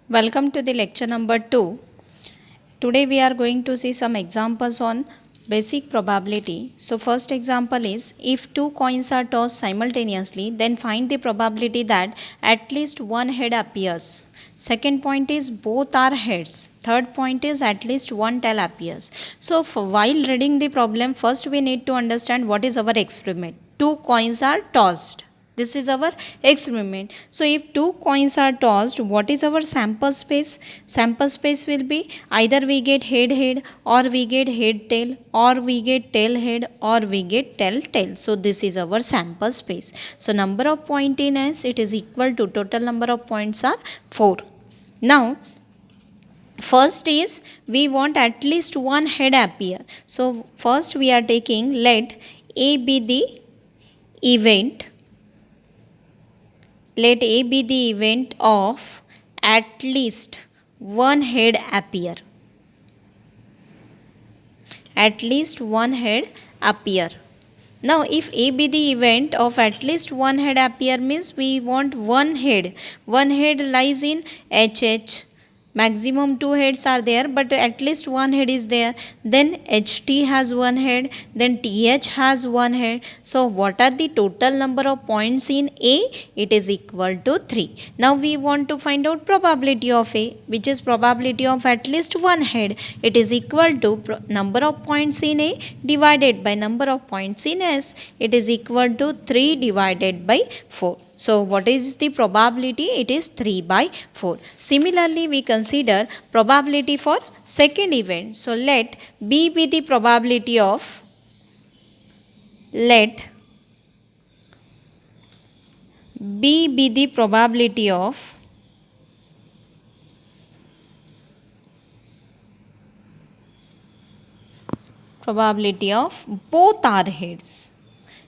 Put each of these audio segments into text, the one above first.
Welcome to the lecture number 2. Today we are going to see some examples on basic probability. So first example is, if two coins are tossed simultaneously, then find the probability that at least one head appears. Second point is, both are heads. Third point is, at least one tail appears. So while reading the problem, first we need to understand what is our experiment. Two coins are tossed. This is our experiment. So if two coins are tossed, what is our sample space? Sample space will be either we get head head, or we get head tail, or we get tail head, or we get tail tail. So this is our sample space. So number of points in S, it is equal to total number of points are 4. Now first is, we want at least one head appear. So first we are taking, let A be the event. Let A be the event of at least one head appear. At least one head appear. Now if A be the event of at least one head appear means we want one head. One head lies in HH. Maximum two heads are there, but at least one head is there. Then HT has one head, then TH has one head. So what are the total number of points in A? It is equal to 3. Now we want to find out probability of A, which is probability of at least one head. It is equal to number of points in A divided by number of points in S. It is equal to 3 divided by 4. So what is the probability? It is 3 by 4. Similarly, we consider probability for second event. So let B be the probability of, let B be the probability of both are heads.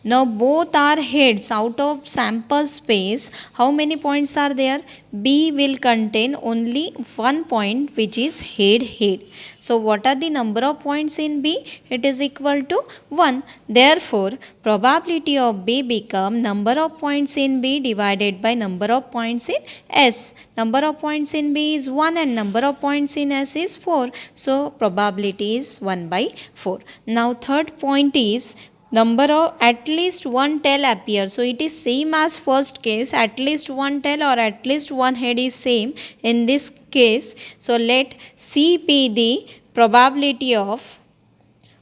Now both are heads. Out of sample space, how many points are there? B will contain only one point, which is head head. So what are the number of points in B? It is equal to 1. Therefore probability of B become number of points in B divided by number of points in S. Number of points in B is 1 and number of points in S is 4. So probability is 1 by 4. Now third point is, number of at least one tail appear. So it is same as first case, at least one tail or at least one head is same in this case. So let C be the probability of,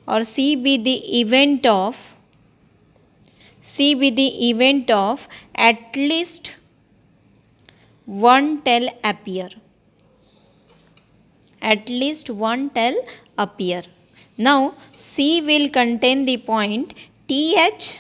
or C be the event of, at least one tail appear. At least one tail appear. Now C will contain the point TH,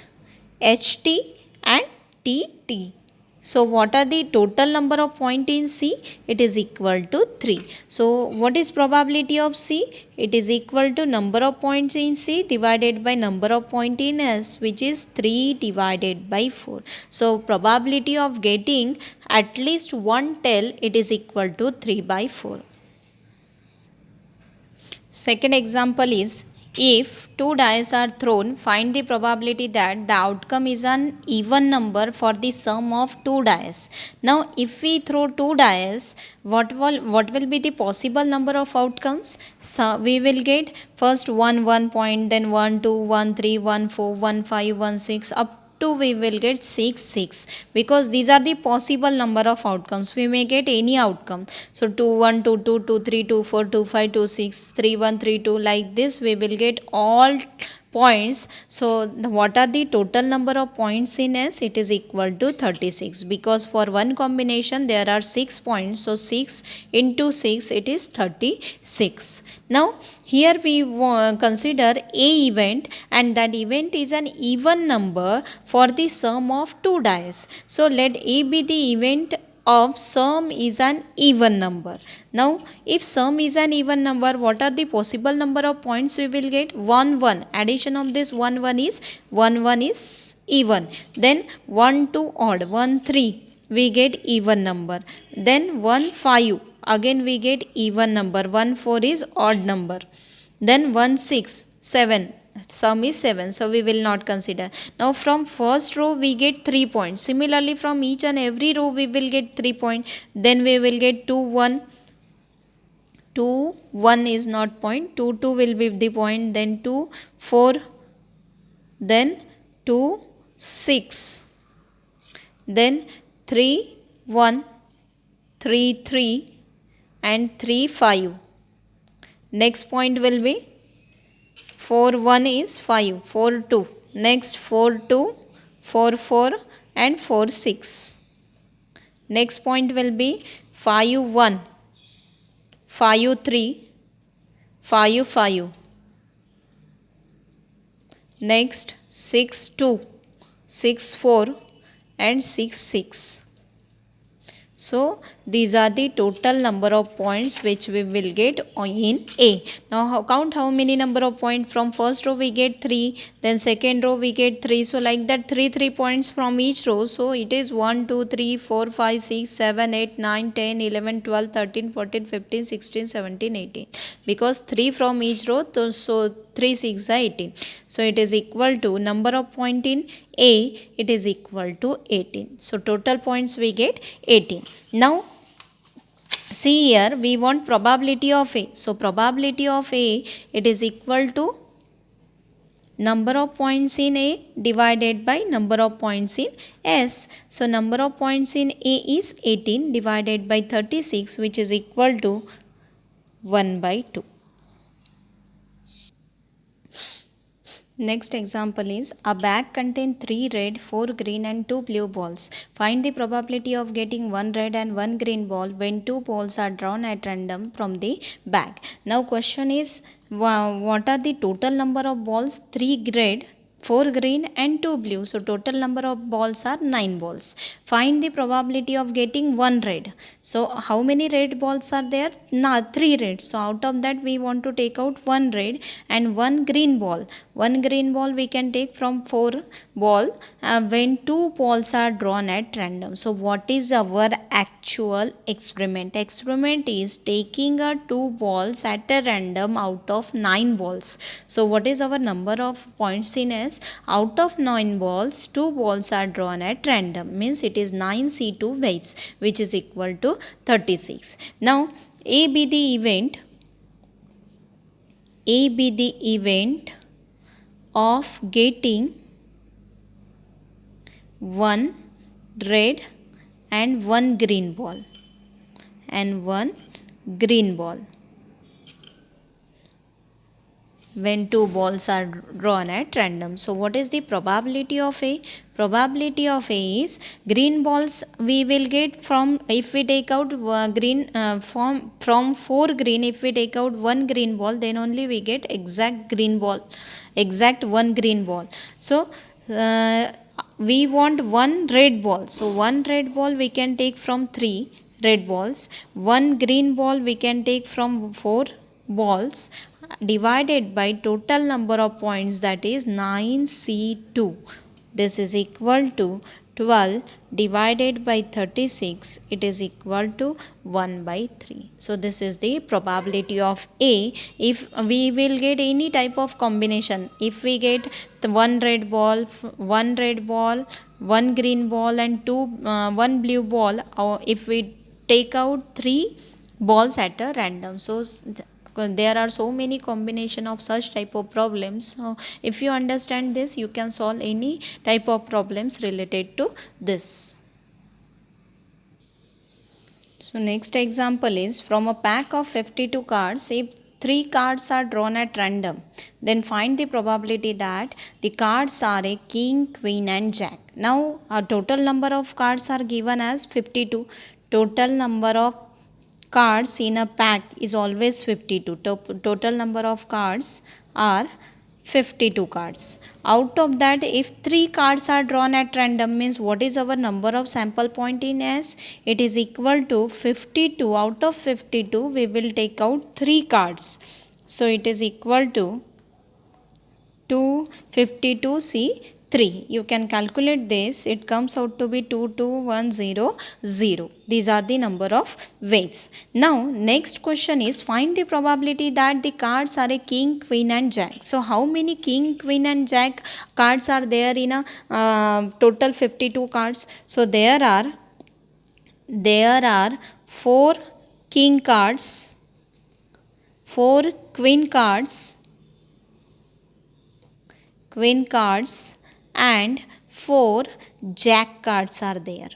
HT and TT. So what are the total number of points in C? It is equal to 3. So what is probability of C? It is equal to number of points in C divided by number of points in S, which is 3 divided by 4. So probability of getting at least one tail, it is equal to 3 by 4. Second example is, if two dice are thrown, find the probability that the outcome is an even number for the sum of two dice. Now if we throw two dice, what will be the possible number of outcomes? So we will get first 1 point, then 1 2 1 3 1 4 1 5 1 6 up to we will get 6, because these are the possible number of outcomes. We may get any outcome. So 2 1 2 2 2 3 2 4 2 5 2 6 3 1 3 2, like this we will get all points. So what are the total number of points in S? It is equal to 36, because for one combination there are 6 points. So 6 into 6, it is 36. Now here we consider A event, and that event is an even number for the sum of two dice. So let A be the event of sum is an even number. Now if sum is an even number, what are the possible number of points we will get? 1 addition of this 1 is 1 is even, then 1 2 odd, 1 3 we get even number, then 1 5 again we get even number, 1 4 is odd number, then 1 6 7 sum is 7, so we will not consider. Now from first row we get 3 points. Similarly from each and every row we will get 3 points. Then we will get 2 1. 2 1 is not point. 2 2 will be the point. Then 2 4. Then 2 6. Then 3 1, 3 3 and 3 5. Next point will be 4 1 is 5, 4 2. Next 4 2, 4 4 and 4 6. Next point will be 5 1, 5 3, 5 5. Next 6 2, 6 4 and 6 6. So these are the total number of points which we will get in A. Now count how many number of points. From first row we get 3, then second row we get 3. So like that 3 points from each row. So it is 1, 2, 3, 4, 5, 6, 7, 8, 9, 10, 11, 12, 13, 14, 15, 16, 17, 18. Because 3 from each row, so 3 6 are 18. So it is equal to number of point in A, it is equal to 18. So total points we get 18. Now see here, we want probability of A. So probability of A, it is equal to number of points in A divided by number of points in S. So number of points in A is 18 divided by 36, which is equal to 1 by 2. Next example is, a bag contains 3 red, 4 green and 2 blue balls. Find the probability of getting 1 red and 1 green ball when 2 balls are drawn at random from the bag. Now question is, what are the total number of balls? 3 red, 4 green and 2 blue. So total number of balls are 9 balls. Find the probability of getting 1 red. So how many red balls are there? 3 red. So out of that we want to take out 1 red and 1 green ball. 1 green ball we can take from 4 ball when 2 balls are drawn at random. So what is our actual experiment? Experiment is taking 2 balls at a random out of 9 balls. So what is our number of points in S? Out of 9 balls, 2 balls are drawn at random. Means it is 9 C2 weights, which is equal to 36. Now A be the event of getting 1 red and 1 green ball and 1 green ball when 2 balls are drawn at random. So what is the probability of A? Probability of A is, green balls we will get from, if we take out green from 4 green, if we take out 1 green ball, then only we get exact 1 green ball. So we want 1 red ball. So 1 red ball we can take from 3 red balls. 1 green ball we can take from 4 balls, divided by total number of points, that is 9C2. This is equal to 12 divided by 36. It is equal to 1 by 3. So this is the probability of A. If we will get any type of combination, if we get the 1 red ball, 1 green ball and 1 blue ball, or if we take out 3 balls at a random. So there are so many combination of such type of problems. So if you understand this, you can solve any type of problems related to this. So next example is, from a pack of 52 cards, if 3 cards are drawn at random, then find the probability that the cards are a king, queen and jack. Now a total number of cards are given as 52. Total number of cards in a pack is always 52. Total number of cards are 52 cards. Out of that, if 3 cards are drawn at random, means what is our number of sample point in S? It is equal to 52. Out of 52, we will take out 3 cards. So it is equal to 252C 3. You can calculate this. It comes out to be 22100. These are the number of ways. Now, next question is find the probability that the cards are a king, queen and jack. So, how many king, queen and jack cards are there in a total 52 cards? So, there are 4 king cards, 4 queen cards, and 4 jack cards are there.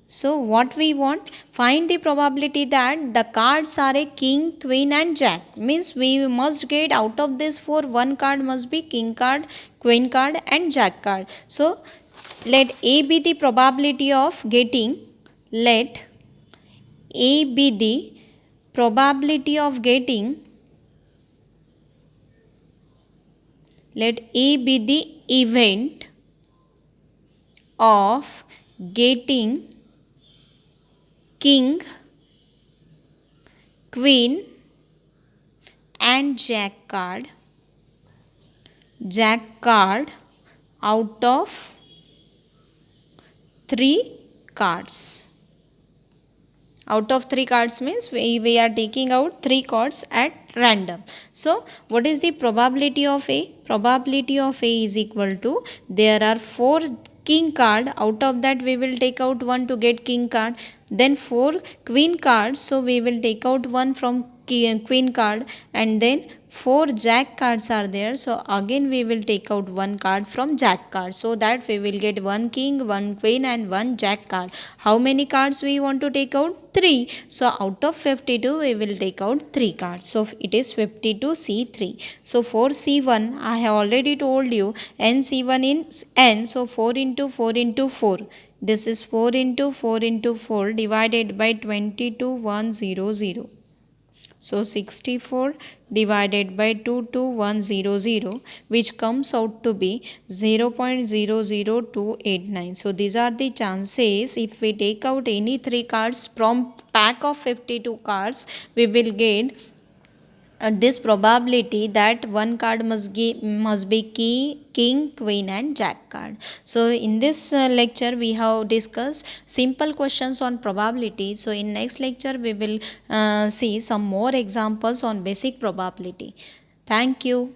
So what we want? Find the probability that the cards are a king, queen and jack. Means we must get out of this 4, one card must be king card, queen card and jack card. So let A be the probability of getting, let A be the probability of getting, let A be the event of getting king, queen and jack card out of 3 cards. Out of 3 cards means we are taking out 3 cards at random. So what is the probability of A? Probability of A is equal to, there are 4 king card, out of that we will take out 1 to get king card, then 4 queen cards, so we will take out 1 from queen card, and then 4 jack cards are there, so again we will take out 1 card from jack card, so that we will get 1 king, 1 queen and 1 jack card. How many cards we want to take out? 3. So out of 52 we will take out 3 cards, so it is 52C3. So for C1 I have already told you NC1 in N, so 4 into 4 into 4, this is 4 into 4 into 4 divided by 22100. So 64 divided by 22100, which comes out to be 0.00289. So these are the chances. If we take out any 3 cards from pack of 52 cards, we will get this probability that one card must be king, queen and jack card. So in this lecture we have discussed simple questions on probability. So in next lecture we will see some more examples on basic probability. Thank you.